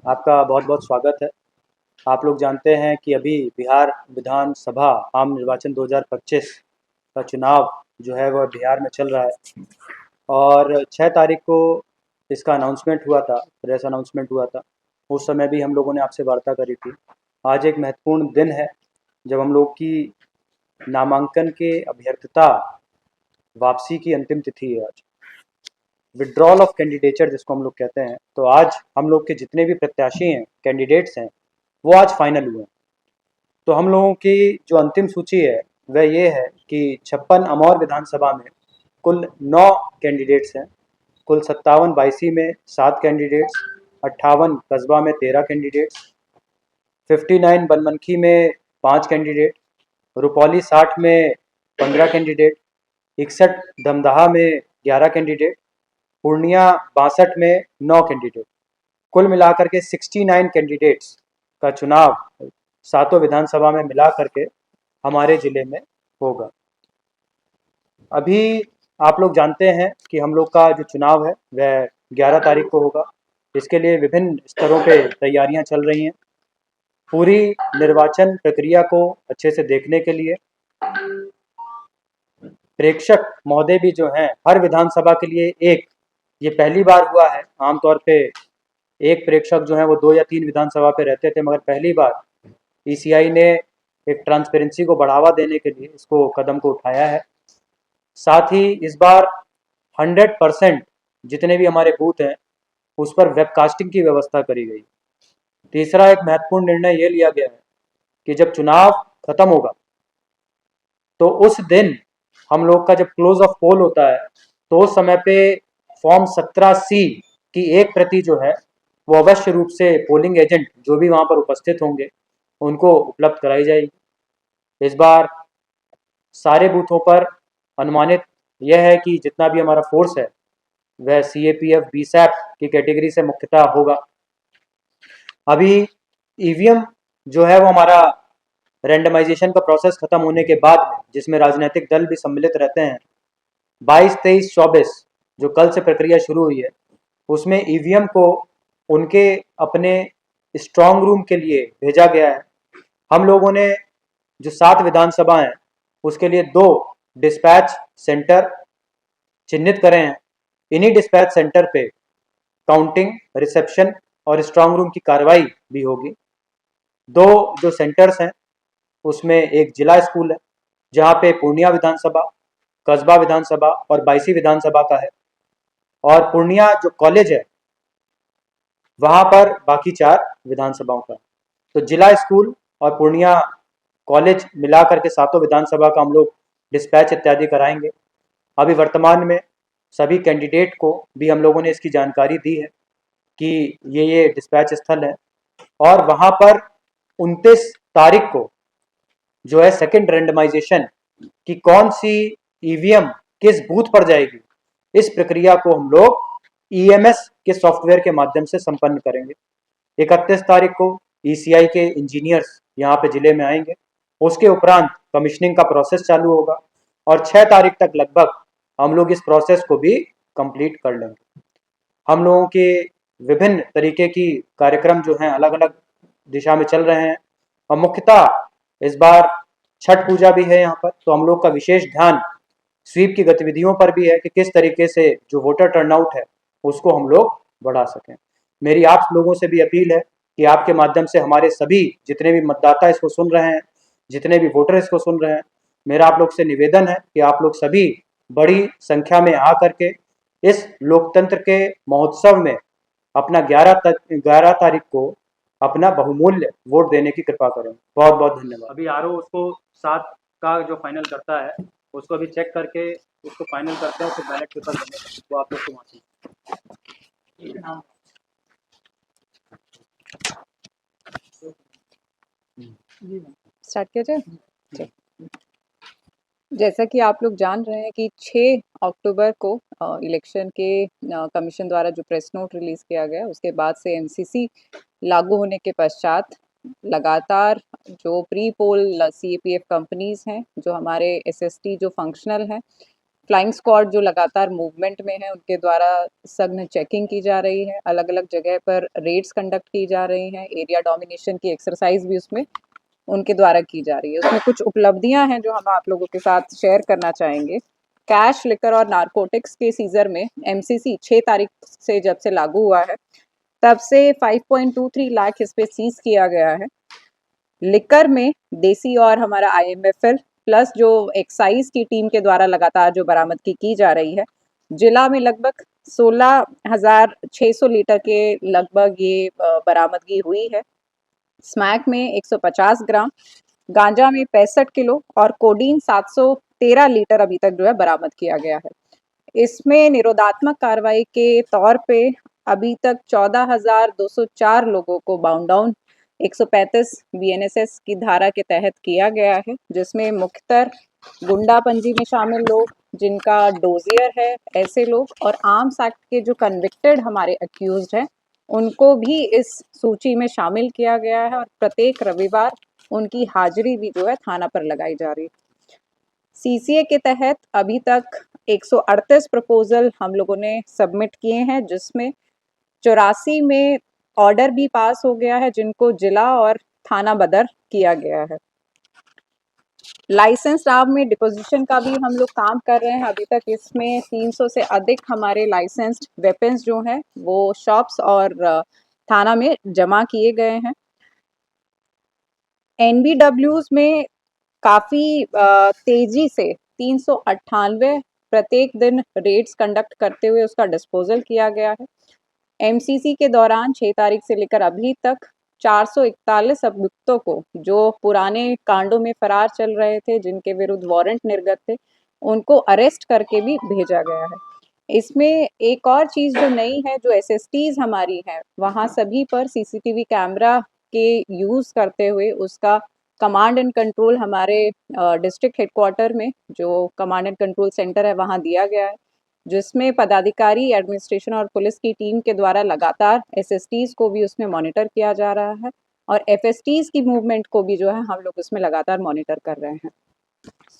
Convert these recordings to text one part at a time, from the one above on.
आपका बहुत बहुत स्वागत है। आप लोग जानते हैं कि अभी बिहार विधानसभा आम निर्वाचन 2025 का चुनाव जो है वह बिहार में चल रहा है और 6 तारीख को इसका अनाउंसमेंट हुआ था, प्रेस अनाउंसमेंट हुआ था। उस समय भी हम लोगों ने आपसे वार्ता करी थी। आज एक महत्वपूर्ण दिन है जब हम लोग की नामांकन के अभ्यर्थता वापसी की अंतिम तिथि है आज। विड्रॉल ऑफ कैंडिडेचर जिसको हम लोग कहते हैं। तो आज हम लोग के जितने भी प्रत्याशी हैं, कैंडिडेट्स हैं, वो आज फाइनल हुए हैं। तो हम लोगों की जो अंतिम सूची है वह ये है कि 56 अमौर विधानसभा में कुल 9 कैंडिडेट्स हैं। कुल 57 बाईसी में 7 कैंडिडेट्स, 58 कस्बा में 13 कैंडिडेट्स, 59 बनमनखी में 5 कैंडिडेट, रुपौली 60 में 15 कैंडिडेट, 61 धमदाहा में 11 कैंडिडेट, पूर्णिया 62 में 9 कैंडिडेट। कुल मिलाकर के 69 कैंडिडेट्स का चुनाव सातों विधानसभा में मिला करके हमारे ज़िले में होगा। अभी आप लोग जानते हैं कि हम लोग का जो चुनाव है वह 11 तारीख को होगा। इसके लिए विभिन्न स्तरों पे तैयारियां चल रही हैं। पूरी निर्वाचन प्रक्रिया को अच्छे से देखने के लिए प्रेक्षक महोदय भी जो हैं हर विधानसभा के लिए एक, ये पहली बार हुआ है। आमतौर पे एक प्रेक्षक जो है वो 2 या 3 विधानसभा पे रहते थे, मगर पहली बार ईसीआई ने एक ट्रांसपेरेंसी को बढ़ावा देने के लिए इसको कदम को उठाया है। साथ ही इस बार 100% जितने भी हमारे बूथ हैं उस पर वेबकास्टिंग की व्यवस्था करी गई। तीसरा एक महत्वपूर्ण निर्णय ये लिया गया है कि जब चुनाव खत्म होगा तो उस दिन हम लोग का जब क्लोज ऑफ पोल होता है तो उस समय पे फॉर्म 17C की एक प्रति जो है वो अवश्य रूप से पोलिंग एजेंट जो भी वहाँ पर उपस्थित होंगे उनको उपलब्ध कराई जाएगी। इस बार सारे बूथों पर अनुमानित यह है कि जितना भी हमारा फोर्स है वह CAPF BSAP की कैटेगरी से मुख्यतः होगा। अभी ईवीएम जो है वो हमारा रैंडमाइजेशन का प्रोसेस खत्म होने के बाद में, जिसमें राजनीतिक दल भी सम्मिलित रहते हैं, 22, 23, 24 जो कल से प्रक्रिया शुरू हुई है उसमें ईवीएम को उनके अपने स्ट्रांग रूम के लिए भेजा गया है। हम लोगों ने जो 7 विधानसभा हैं उसके लिए 2 डिस्पैच सेंटर चिन्हित करे हैं। इन्हीं डिस्पैच सेंटर पे काउंटिंग, रिसेप्शन और स्ट्रांग रूम की कार्रवाई भी होगी। 2 जो सेंटर्स हैं उसमें एक जिला स्कूल है जहाँ पे पूर्णिया विधानसभा, कस्बा विधानसभा और बायसी विधानसभा का है, और पूर्णिया जो कॉलेज है वहाँ पर बाकी 4 विधानसभाओं का। तो जिला स्कूल और पूर्णिया कॉलेज मिला करके सातों विधानसभा का हम लोग डिस्पैच इत्यादि कराएंगे। अभी वर्तमान में सभी कैंडिडेट को भी हम लोगों ने इसकी जानकारी दी है कि ये डिस्पैच स्थल है, और वहाँ पर 29 तारीख को जो है सेकंड रैंडमाइजेशन कि कौन सी ईवीएम किस बूथ पर जाएगी, इस प्रक्रिया को हम लोग ईएमएस के सॉफ्टवेयर के माध्यम से संपन्न करेंगे। 31 तारीख को ईसीआई के इंजीनियर्स यहाँ पे जिले में आएंगे। उसके उपरांत कमीशनिंग का प्रोसेस चालू होगा और 6 तारीख तक लगभग हम लोग इस प्रोसेस को भी कंप्लीट कर लेंगे। हम लोगों के विभिन्न तरीके की कार्यक्रम जो हैं अलग अलग दिशा में चल रहे हैं, और मुख्यतः इस बार छठ पूजा भी है यहाँ पर, तो हम लोग का विशेष ध्यान स्वीप की गतिविधियों पर भी है कि किस तरीके से जो वोटर टर्नआउट है उसको हम लोग बढ़ा सकें। मेरी आप लोगों से भी अपील है कि आपके माध्यम से हमारे सभी जितने भी मतदाता इसको सुन रहे हैं, जितने भी वोटर इसको सुन रहे हैं, मेरा आप लोग से निवेदन है कि आप लोग सभी बड़ी संख्या में आ करके इस लोकतंत्र के महोत्सव में अपना 11 तारीख को अपना बहुमूल्य वोट देने की कृपा करें। बहुत बहुत धन्यवाद। अभी आरओ उसको 7 का जो फाइनल करता है उसको अभी चेक करके उसको फाइनल करते हैं, फिर बैलेट पेपर देने वो आप लोग को मालूम। स्टार्ट किया जाए। जैसा कि आप लोग जान रहे हैं कि 6 अक्टूबर को इलेक्शन के कमीशन द्वारा जो प्रेस नोट रिलीज किया गया उसके बाद से एमसीसी लागू होने के पश्चात लगातार जो प्री पोल सीएपीएफ कंपनीज हैं, जो हमारे एसएसटी जो फंक्शनल हैं, फ्लाइंग स्क्वाड जो लगातार मूवमेंट में है, उनके द्वारा सघन चेकिंग की जा रही है, अलग अलग जगह पर रेड्स कंडक्ट की जा रही हैं, एरिया डोमिनेशन की एक्सरसाइज भी उसमें उनके द्वारा की जा रही है। उसमें कुछ उपलब्धियां हैं जो हम आप लोगों के साथ शेयर करना चाहेंगे। कैश, लिकर और नारकोटिक्स के सीजर में एमसीसी 6 तारीख से जब से लागू हुआ है तब से 5.23 लाख इस पे सीज किया गया है। लिकर में देसी और हमारा IMFL प्लस जो एक्साइज की टीम के द्वारा लगातार जो बरामदगी की जा रही है, जिला में लगभग 16,600 लीटर के लगभग ये बरामदगी हुई है। स्मैक में 150 ग्राम, गांजा में 65 किलो और कोडीन 713 लीटर अभी तक जो है बरामद किया गया है। इसमें निरोधात्मक कार्रवाई के तौर पे अभी तक 14,204 लोगों को बाउंड डाउन 135 BNSS की धारा के तहत किया गया है, जिसमें मुख्यतर गुंडापंजी में शामिल लोग, जिनका डोजियर है, ऐसे लोग और आर्म्स एक्ट के जो कन्विक्टेड हमारे अक्यूज्ड हैं, उनको भी इस सूची में शामिल किया गया है और प्रत्येक रविवार उनकी हाजिरी भी जो है थाना पर लगाई जा रही है। CCA के तहत अभी तक 138 प्रपोजल हम लोगों ने सबमिट किए हैं, जिसमें 84 में ऑर्डर भी पास हो गया है, जिनको जिला और थाना बदर किया गया है। लाइसेंस आर्म में डिपोजिशन का भी हम लोग काम कर रहे हैं। अभी तक इसमें 300 से अधिक हमारे लाइसेंस्ड वेपन्स जो हैं वो शॉप्स और थाना में जमा किए गए हैं। NBWs में काफ़ी तेजी से 398 प्रत्येक दिन रेड्स कंडक्ट करते हुए उसका डिस्पोजल किया गया है। MCC के दौरान 6 तारीख से लेकर अभी तक 441 अभियुक्तों को, जो पुराने कांडों में फरार चल रहे थे, जिनके विरुद्ध वारंट निर्गत थे, उनको अरेस्ट करके भी भेजा गया है। इसमें एक और चीज़ जो नई है, जो SSTs हमारी हैं, वहाँ सभी पर CCTV कैमरा के यूज़ करते हुए उसका कमांड एंड कंट्रोल हमारे डिस्ट्रिक्ट हेडक्वार्टर में जो कमांड एंड कंट्रोल सेंटर है वहाँ दिया गया है, जिसमें पदाधिकारी, एडमिनिस्ट्रेशन और पुलिस की टीम के द्वारा लगातार SSTs को भी उसमें मॉनिटर किया जा रहा है और FSTs की मूवमेंट को भी जो है हम लोग उसमें लगातार मॉनिटर कर रहे हैं।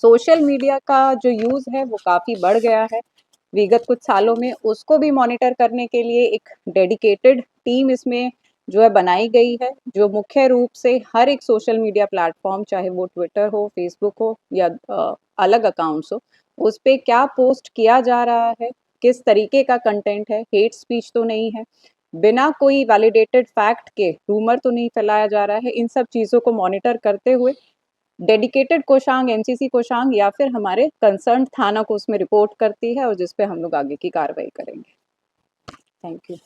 सोशल मीडिया का जो यूज़ है वो काफ़ी बढ़ गया है विगत कुछ सालों में, उसको भी मॉनिटर करने के लिए एक डेडिकेटेड टीम इसमें जो है बनाई गई है, जो मुख्य रूप से हर एक सोशल मीडिया प्लेटफॉर्म, चाहे वो ट्विटर हो, फेसबुक हो या अलग अकाउंट्स हो, उस पे क्या पोस्ट किया जा रहा है, किस तरीके का कंटेंट है, हेट स्पीच तो नहीं है, बिना कोई वैलिडेटेड फैक्ट के रूमर तो नहीं फैलाया जा रहा है। इन सब चीज़ों को मॉनिटर करते हुए डेडिकेटेड कोषांग, MCC कोषांग या फिर हमारे कंसर्न थाना को उसमें रिपोर्ट करती है और जिस पे हम लोग आगे की कार्रवाई करेंगे। Thank you.